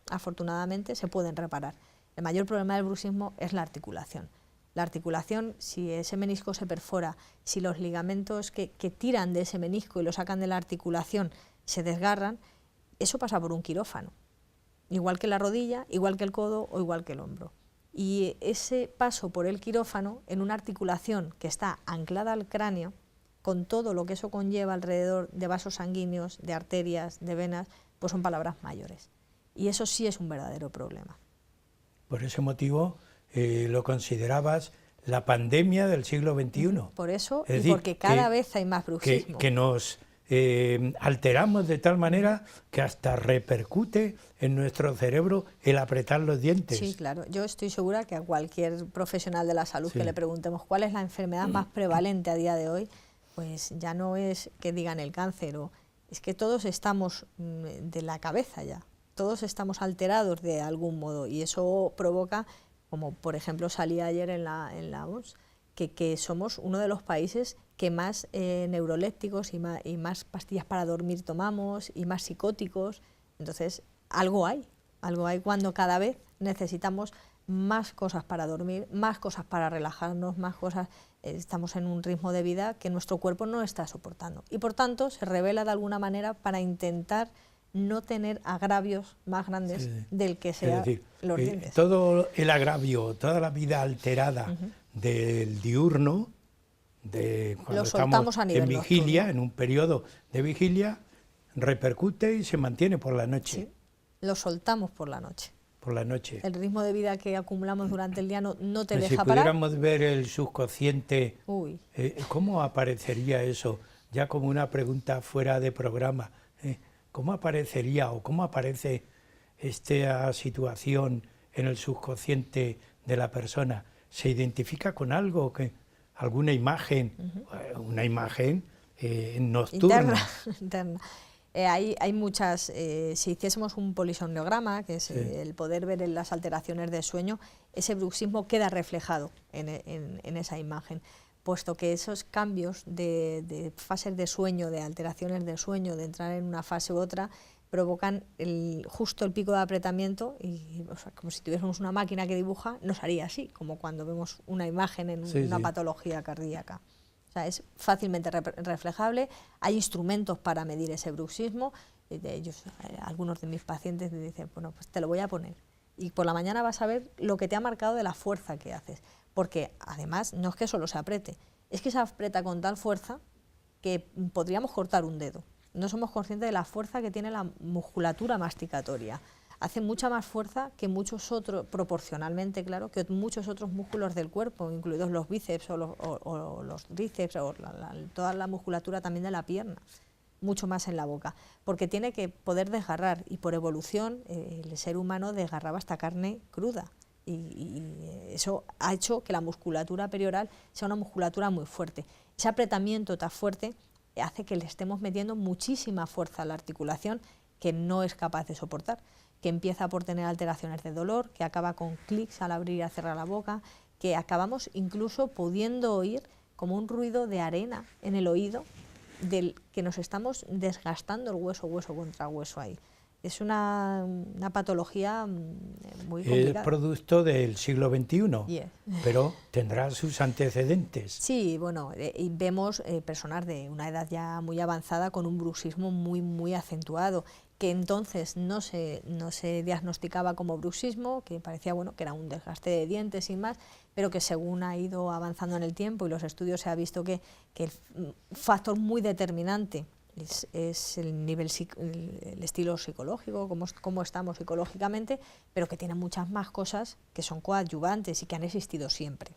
afortunadamente se pueden reparar. El mayor problema del bruxismo es la articulación. La articulación, si ese menisco se perfora, si los ligamentos que tiran de ese menisco y lo sacan de la articulación se desgarran, eso pasa por un quirófano, igual que la rodilla, igual que el codo o igual que el hombro. Y ese paso por el quirófano en una articulación que está anclada al cráneo, con todo lo que eso conlleva alrededor de vasos sanguíneos, de arterias, de venas, pues son palabras mayores. Y eso sí es un verdadero problema. Por ese motivo lo considerabas la pandemia del siglo XXI. Por eso, es y decir, porque cada vez hay más bruxismo. Que nos alteramos de tal manera que hasta repercute en nuestro cerebro el apretar los dientes. Sí, claro. Yo estoy segura que a cualquier profesional de la salud que le preguntemos cuál es la enfermedad más prevalente a día de hoy, pues ya no es que digan el cáncer, es que todos estamos de la cabeza ya, todos estamos alterados de algún modo y eso provoca, como por ejemplo salía ayer en la OMS, que somos uno de los países que más neurolépticos y más pastillas para dormir tomamos y más psicóticos. Entonces algo hay cuando cada vez necesitamos más cosas para dormir, más cosas para relajarnos, más cosas, estamos en un ritmo de vida que nuestro cuerpo no está soportando y por tanto se revela de alguna manera para intentar no tener agravios más grandes del que sea los dientes. Todo el agravio, toda la vida alterada del diurno, de cuando estamos en vigilia, nocturno, en un periodo de vigilia, repercute y se mantiene por la noche. Sí, lo soltamos por la noche. Por la noche. El ritmo de vida que acumulamos durante el día no te deja parar. Si pudiéramos ver el subconsciente, ¿cómo aparecería eso? Ya como una pregunta fuera de programa. ¿Cómo aparecería o cómo aparece esta situación en el subconsciente de la persona? ¿Se identifica con algo, alguna imagen, una imagen nocturna? Interna. Hay muchas, si hiciésemos un polisomniograma, que es el poder ver en las alteraciones de sueño, ese bruxismo queda reflejado en esa imagen, puesto que esos cambios de fases de sueño, de alteraciones de sueño, de entrar en una fase u otra, provocan justo el pico de apretamiento y como si tuviésemos una máquina que dibuja, nos haría así, como cuando vemos una imagen en una patología cardíaca. O sea, es fácilmente reflejable, hay instrumentos para medir ese bruxismo, de ellos, algunos de mis pacientes me dicen, bueno, pues te lo voy a poner y por la mañana vas a ver lo que te ha marcado de la fuerza que haces, porque además no es que solo se apriete, es que se aprieta con tal fuerza que podríamos cortar un dedo. No somos conscientes de la fuerza que tiene la musculatura masticatoria. Hace mucha más fuerza que muchos otros, proporcionalmente, claro, que muchos otros músculos del cuerpo, incluidos los bíceps o los tríceps o toda la musculatura también de la pierna, mucho más en la boca, porque tiene que poder desgarrar y por evolución el ser humano desgarraba hasta carne cruda y eso ha hecho que la musculatura perioral sea una musculatura muy fuerte. Ese apretamiento tan fuerte hace que le estemos metiendo muchísima fuerza a la articulación que no es capaz de soportar, que empieza por tener alteraciones de dolor, que acaba con clics al abrir y cerrar la boca, que acabamos incluso pudiendo oír como un ruido de arena en el oído, del que nos estamos desgastando el hueso contra hueso ahí. Es una patología muy Es complicada. producto del siglo XXI, Yeah. pero tendrá sus antecedentes. Sí, bueno, y vemos personas de una edad ya muy avanzada con un bruxismo muy acentuado, que entonces no se diagnosticaba como bruxismo, que parecía bueno que era un desgaste de dientes sin más, pero que según ha ido avanzando en el tiempo y los estudios se ha visto que el factor muy determinante es el nivel, el estilo psicológico, cómo estamos psicológicamente, pero que tiene muchas más cosas que son coadyuvantes y que han existido siempre.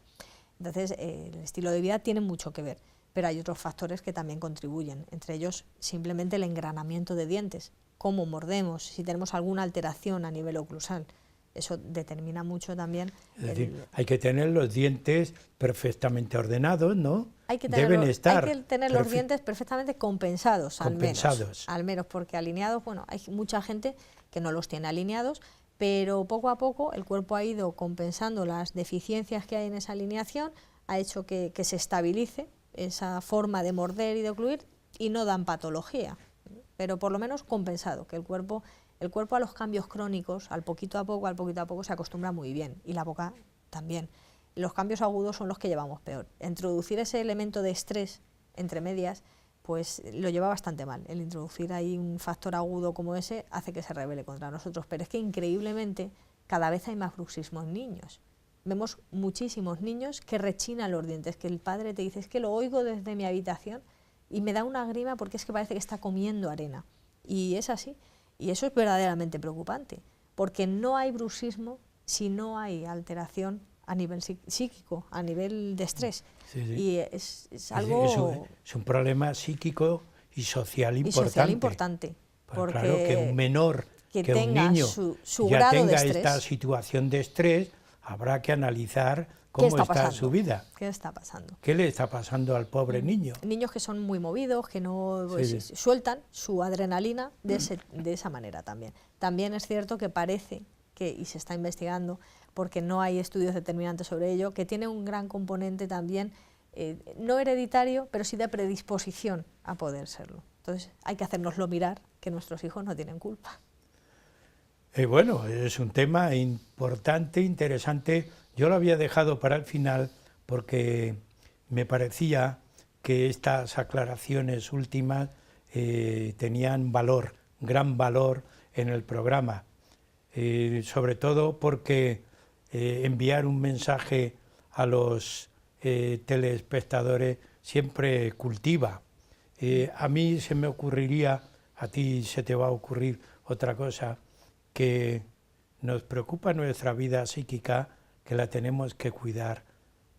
Entonces, el estilo de vida tiene mucho que ver, pero hay otros factores que también contribuyen, entre ellos simplemente el engranamiento de dientes, cómo mordemos, si tenemos alguna alteración a nivel oclusal. Eso determina mucho también. Es decir, hay que tener los dientes perfectamente ordenados, ¿no? Hay que tener los dientes perfectamente compensados, al menos, porque alineados, bueno, hay mucha gente que no los tiene alineados, pero poco a poco el cuerpo ha ido compensando las deficiencias que hay en esa alineación, ha hecho que se estabilice esa forma de morder y de ocluir y no dan patología, pero por lo menos compensado, que el cuerpo a los cambios crónicos, al poquito a poco se acostumbra muy bien, y la boca también. Los cambios agudos son los que llevamos peor. Introducir ese elemento de estrés entre medias, pues lo lleva bastante mal. El introducir ahí un factor agudo como ese hace que se rebele contra nosotros. Pero es que increíblemente cada vez hay más bruxismo en niños. Vemos muchísimos niños que rechinan los dientes, que el padre te dice, es que lo oigo desde mi habitación y me da una grima porque es que parece que está comiendo arena. Y es así. Y eso es verdaderamente preocupante, porque no hay bruxismo si no hay alteración a nivel psíquico, a nivel de estrés. Sí. Y es algo... Es un problema psíquico y social importante. Porque claro, que un menor, que un niño su ya grado tenga de estrés, esta situación de estrés, habrá que analizar cómo está su vida. ¿Qué está pasando? ¿Qué le está pasando al pobre niño? Niños que son muy movidos, que no sueltan su adrenalina de esa manera también. También es cierto que parece que, y se está investigando, porque no hay estudios determinantes sobre ello, que tiene un gran componente también, no hereditario, pero sí de predisposición a poder serlo. Entonces hay que hacérnoslo mirar, que nuestros hijos no tienen culpa. Bueno, es un tema importante, interesante. Yo lo había dejado para el final porque me parecía que estas aclaraciones últimas tenían valor, gran valor en el programa, sobre todo porque enviar un mensaje a los telespectadores siempre cultiva. A mí se me ocurriría, a ti se te va a ocurrir otra cosa, que nos preocupa nuestra vida psíquica, que la tenemos que cuidar,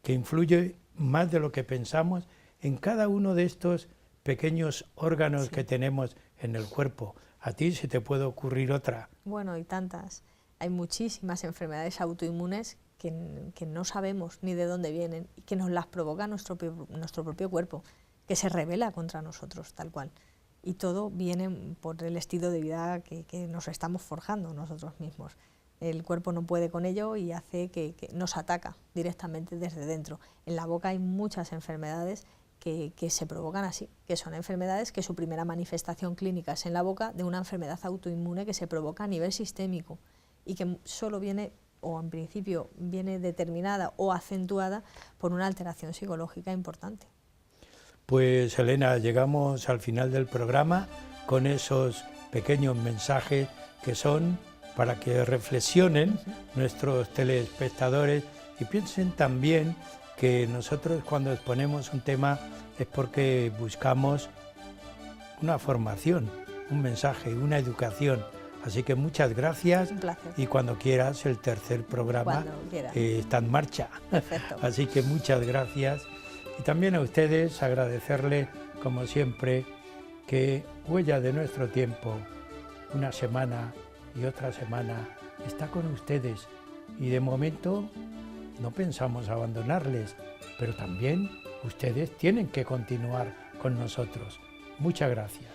que influye más de lo que pensamos en cada uno de estos pequeños órganos que tenemos en el cuerpo. ¿A ti se te puede ocurrir otra? Bueno, y tantas. Hay muchísimas enfermedades autoinmunes que no sabemos ni de dónde vienen y que nos las provoca nuestro propio cuerpo, que se rebela contra nosotros, tal cual. Y todo viene por el estilo de vida que nos estamos forjando nosotros mismos. El cuerpo no puede con ello y hace que nos ataca directamente desde dentro. En la boca hay muchas enfermedades que se provocan así, que son enfermedades que su primera manifestación clínica es en la boca de una enfermedad autoinmune que se provoca a nivel sistémico y que solo viene, o en principio viene determinada o acentuada por una alteración psicológica importante. Pues Elena, llegamos al final del programa con esos pequeños mensajes que son para que reflexionen nuestros telespectadores y piensen también que nosotros cuando exponemos un tema es porque buscamos una formación, un mensaje, una educación. Así que muchas gracias. Un placer. Y cuando quieras el tercer programa está en marcha. Perfecto. Así que muchas gracias. Y también a ustedes agradecerle, como siempre, que Huella de Nuestro Tiempo, una semana y otra semana, está con ustedes. Y de momento no pensamos abandonarles, pero también ustedes tienen que continuar con nosotros. Muchas gracias.